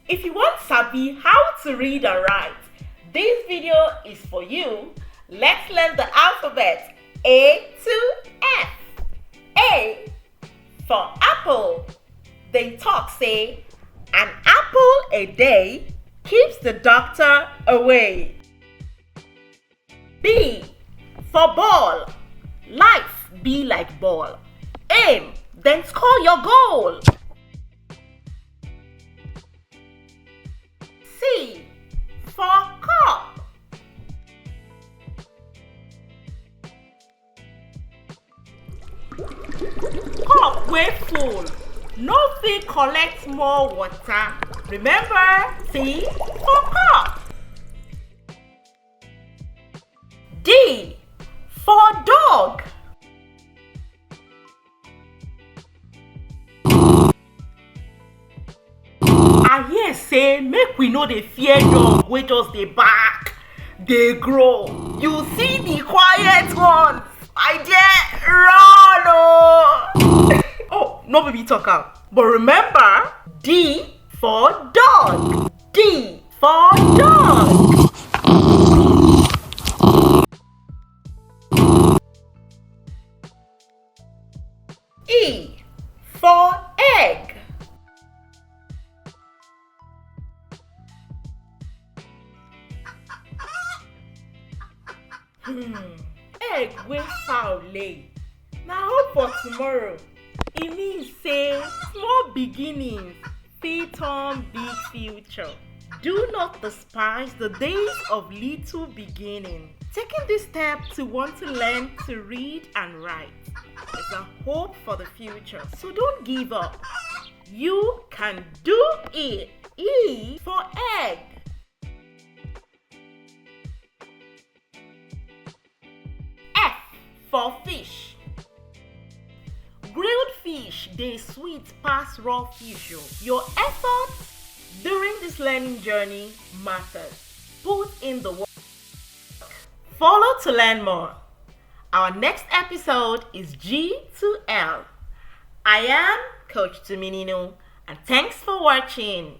If you want sabi how to read and write, this video is for you. Let's learn the alphabet A to F. A for apple. They talk say, an apple a day keeps the doctor away. B for ball. Life be like ball. Aim, then score your goal. C for cup. Cup wey full, no fit collect more water. Remember, C for cup. D for dog. I hear say make we no dey fear dog wey just dey bark, dey grow. You see the quiet ones, my dear, run oh! Oh, no baby talk am. But remember, D for dog. D for dog. E for egg. Egg wey fowl lay, na hope for tomorrow. E mean say small beginnings fit turn big future. Do not despise the days of little beginning. Taking this step to want to learn to read and write is a hope for the future. So don't give up. You can do it. E for egg. F for fish. Grilled fish dey sweet pass raw fish. Your effort during this learning journey matters. Put in the work. Follow to learn more. Our next episode is G to L. I am Coach Tumininu, and thanks for watching.